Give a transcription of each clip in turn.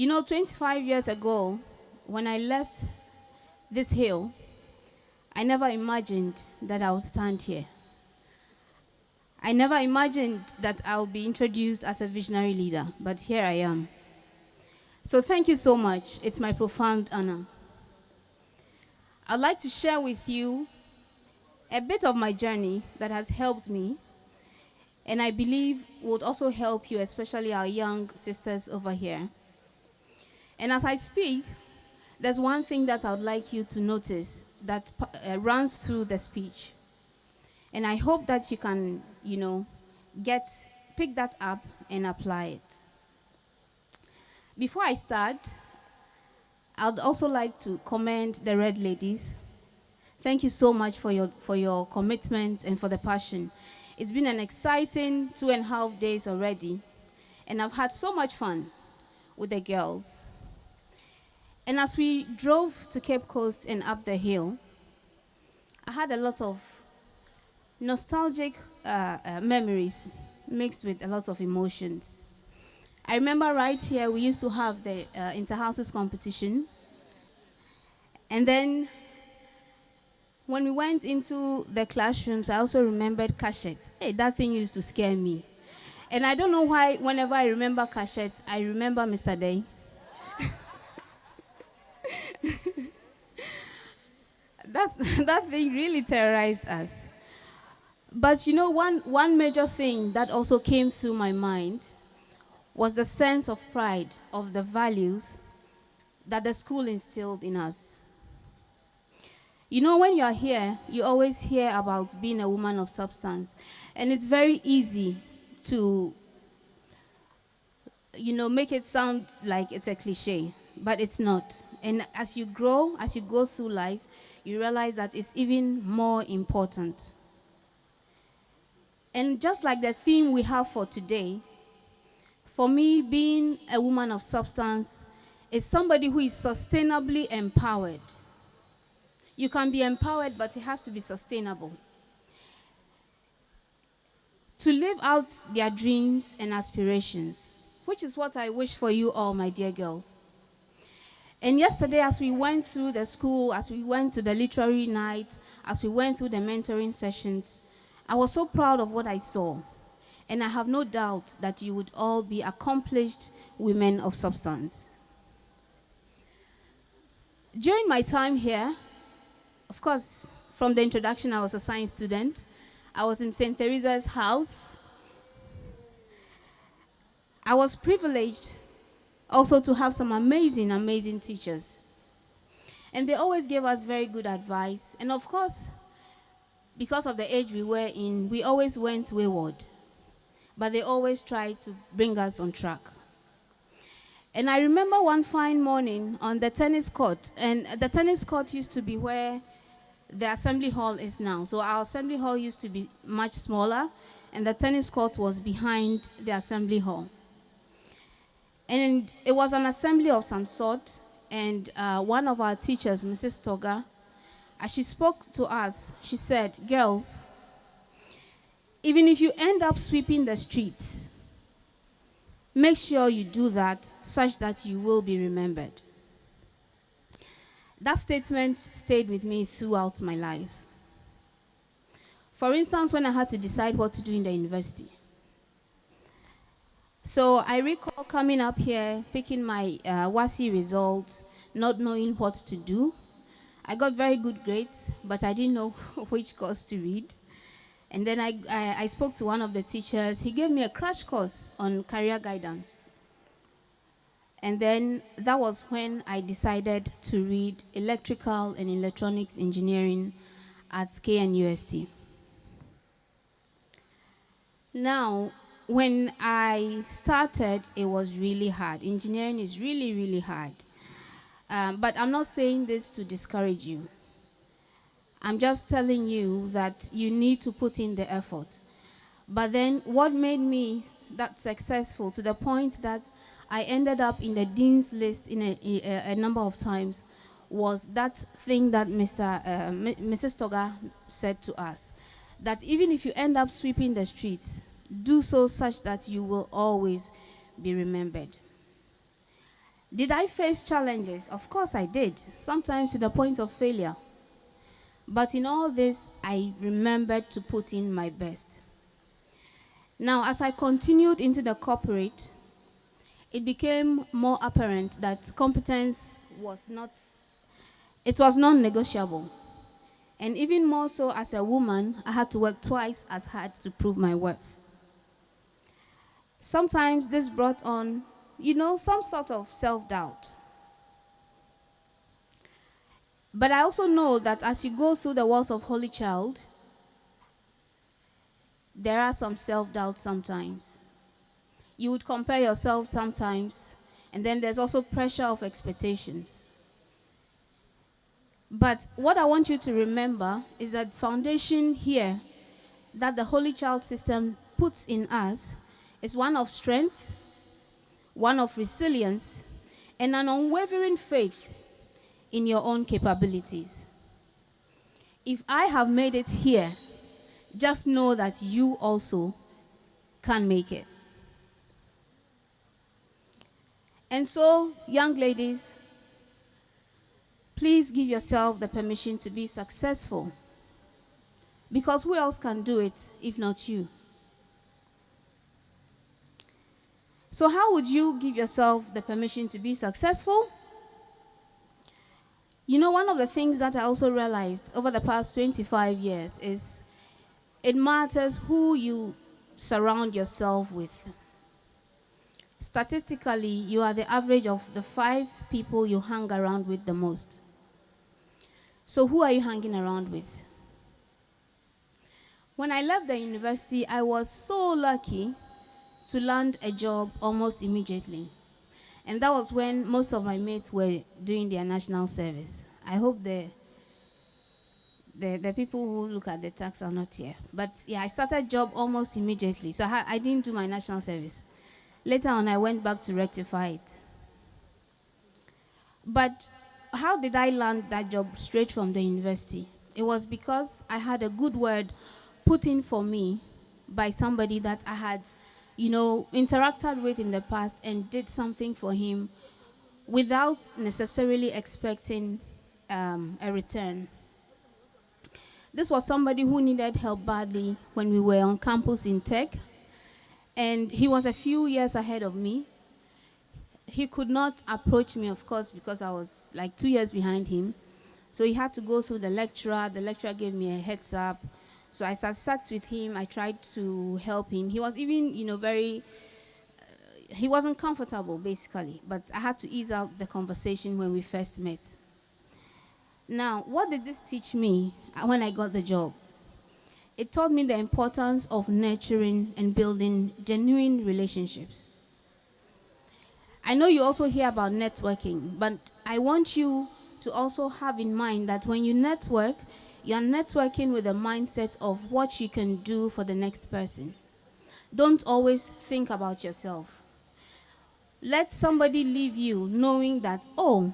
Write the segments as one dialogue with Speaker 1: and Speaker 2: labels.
Speaker 1: 25 years ago, when I left this hill, I never imagined that I would stand here. I never imagined that I'll be introduced as a visionary leader, but here I am. So thank you so much. It's my profound honor. I'd like to share with you a bit of my journey that has helped me, and I believe would also help you, especially our young sisters over here. And as I speak, there's one thing that I would like you to notice that runs through the speech. And I hope that you can, pick that up and apply it. Before I start, I'd also like to commend the Red Ladies. Thank you so much for your commitment and for the passion. It's been an exciting 2.5 days already, and I've had so much fun with the girls. And as we drove to Cape Coast and up the hill, I had a lot of nostalgic memories mixed with a lot of emotions. I remember right here we used to have the inter-houses competition. And then when we went into the classrooms, I also remembered cachette. Hey, that thing used to scare me. And I don't know why whenever I remember cachette, I remember Mr. Day. that thing really terrorized us. But one major thing that also came through my mind was the sense of pride of the values that the school instilled in us. When you are here, you always hear about being a woman of substance. And it's very easy to, make it sound like it's a cliche, but it's not. And as you grow, as you go through life, you realize that it's even more important. And just like the theme we have for today, for me, being a woman of substance is somebody who is sustainably empowered. You can be empowered, but it has to be sustainable. To live out their dreams and aspirations, which is what I wish for you all, my dear girls. And yesterday, as we went through the school, as we went to the literary night, as we went through the mentoring sessions, I was so proud of what I saw. And I have no doubt that you would all be accomplished women of substance. During my time here, of course, from the introduction, I was a science student. I was in St. Teresa's house. I was privileged also to have some amazing, amazing teachers. And they always gave us very good advice. And of course, because of the age we were in, we always went wayward. But they always tried to bring us on track. And I remember one fine morning on the tennis court, and the tennis court used to be where the assembly hall is now. So our assembly hall used to be much smaller, and the tennis court was behind the assembly hall. And it was an assembly of some sort, and one of our teachers, Mrs. Toga, as she spoke to us, she said, "Girls, even if you end up sweeping the streets, make sure you do that such that you will be remembered." That statement stayed with me throughout my life. For instance, when I had to decide what to do in the university. So I recall coming up here, picking my WASI results, not knowing what to do. I got very good grades, but I didn't know which course to read. And then I spoke to one of the teachers. He gave me a crash course on career guidance. And then that was when I decided to read electrical and electronics engineering at KNUST. Now, when I started, it was really hard. Engineering is really, really hard. But I'm not saying this to discourage you. I'm just telling you that you need to put in the effort. But then what made me that successful to the point that I ended up in the dean's list in a number of times was that thing that Mrs. Toga said to us, that even if you end up sweeping the streets, do so such that you will always be remembered. Did I face challenges? Of course I did, sometimes to the point of failure. But in all this, I remembered to put in my best. Now, as I continued into the corporate, it became more apparent that competence was non-negotiable. And even more so as a woman, I had to work twice as hard to prove my worth. Sometimes this brought on, some sort of self-doubt. But I also know that as you go through the walls of Holy Child, there are some self-doubts sometimes. You would compare yourself sometimes, and then there's also pressure of expectations. But what I want you to remember is that foundation here that the Holy Child system puts in us is one of strength, one of resilience, and an unwavering faith in your own capabilities. If I have made it here, just know that you also can make it. And so, young ladies, please give yourself the permission to be successful. Because who else can do it if not you? So how would you give yourself the permission to be successful? One of the things that I also realized over the past 25 years is it matters who you surround yourself with. Statistically, you are the average of the 5 people you hang around with the most. So who are you hanging around with? When I left the university, I was so lucky to land a job almost immediately. And that was when most of my mates were doing their national service. I hope the people who look at the tax are not here. But yeah, I started job almost immediately. So I didn't do my national service. Later on, I went back to rectify it. But how did I land that job straight from the university? It was because I had a good word put in for me by somebody that I had, interacted with in the past and did something for him without necessarily expecting a return. This was somebody who needed help badly when we were on campus in tech, and he was a few years ahead of me. He could not approach me, of course, because I was like 2 years behind him. So he had to go through the lecturer. The lecturer gave me a heads up. So I sat with him. I tried to help him. He was even, he wasn't comfortable, basically. But I had to ease out the conversation when we first met. Now, what did this teach me when I got the job? It taught me the importance of nurturing and building genuine relationships. I know you also hear about networking, but I want you to also have in mind that when you network, you are networking with a mindset of what you can do for the next person. Don't always think about yourself. Let somebody leave you knowing that, oh,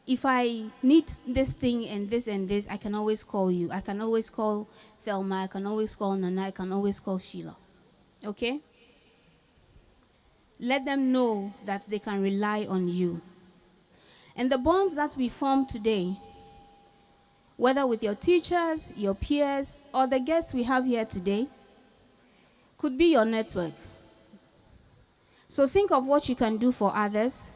Speaker 1: if I need this thing and this, I can always call you. I can always call Thelma. I can always call Nana. I can always call Sheila. Okay? Let them know that they can rely on you. And the bonds that we form today, whether with your teachers, your peers, or the guests we have here today, could be your network. So think of what you can do for others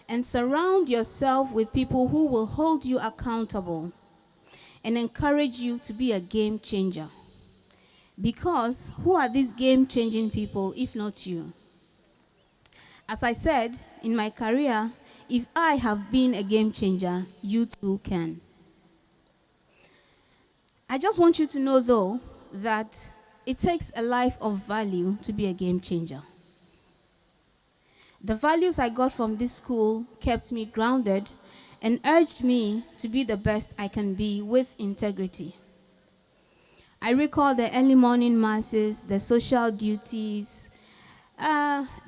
Speaker 1: and surround yourself with people who will hold you accountable and encourage you to be a game changer. Because who are these game-changing people if not you? As I said, in my career, if I have been a game changer, you too can. I just want you to know, though, that it takes a life of value to be a game changer. The values I got from this school kept me grounded and urged me to be the best I can be with integrity. I recall the early morning masses, the social duties.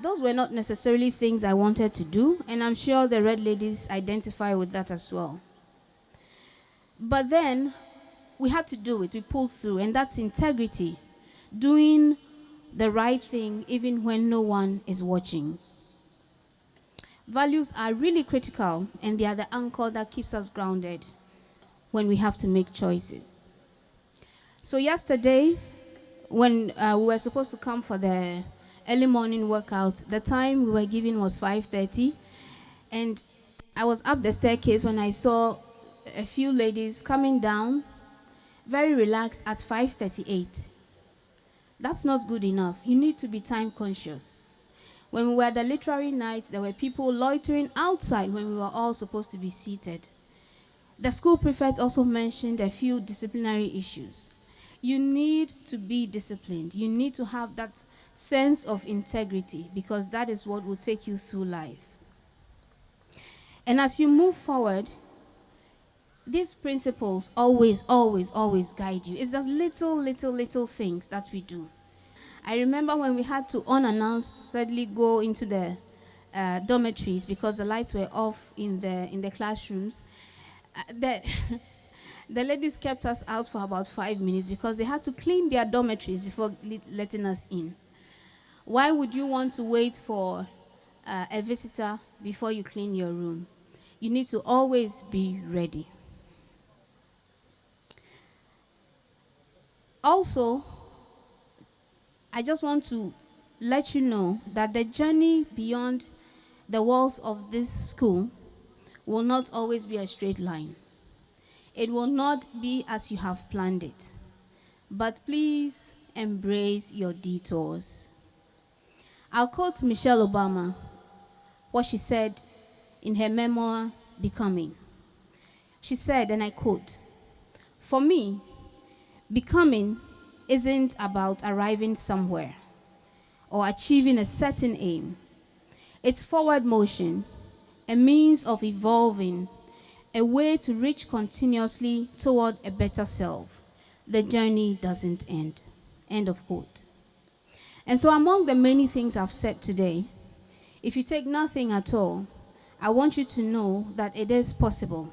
Speaker 1: Those were not necessarily things I wanted to do, and I'm sure the Red Ladies identify with that as well. But then, we had to do it. We pulled through, and that's integrity. Doing the right thing even when no one is watching. Values are really critical, and they are the anchor that keeps us grounded when we have to make choices. So yesterday, when we were supposed to come for the early morning workout, the time we were given was 5:30, and I was up the staircase when I saw a few ladies coming down, very relaxed at 5:38. That's not good enough. You need to be time conscious. When we were at the literary night, there were people loitering outside when we were all supposed to be seated. The school prefect also mentioned a few disciplinary issues. You need to be disciplined. You need to have that sense of integrity, because that is what will take you through life. And as you move forward, these principles always, always, always guide you. It's just little things that we do. I remember when we had to unannounced suddenly go into the dormitories because the lights were off in the classrooms. The ladies kept us out for about 5 minutes because they had to clean their dormitories before letting us in. Why would you want to wait for a visitor before you clean your room? You need to always be ready. Also, I just want to let you know that the journey beyond the walls of this school will not always be a straight line. It will not be as you have planned it. But please embrace your detours. I'll quote Michelle Obama, what she said in her memoir, Becoming. She said, and I quote, "For me, becoming isn't about arriving somewhere or achieving a certain aim. It's forward motion, a means of evolving, a way to reach continuously toward a better self. The journey doesn't end." End of quote. And so among the many things I've said today, if you take nothing at all, I want you to know that it is possible.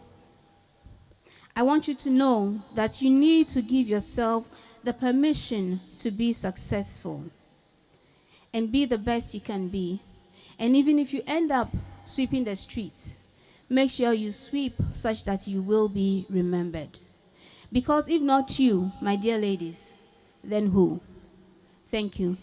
Speaker 1: I want you to know that you need to give yourself the permission to be successful and be the best you can be. And even if you end up sweeping the streets, make sure you sweep such that you will be remembered. Because if not you, my dear ladies, then who? Thank you.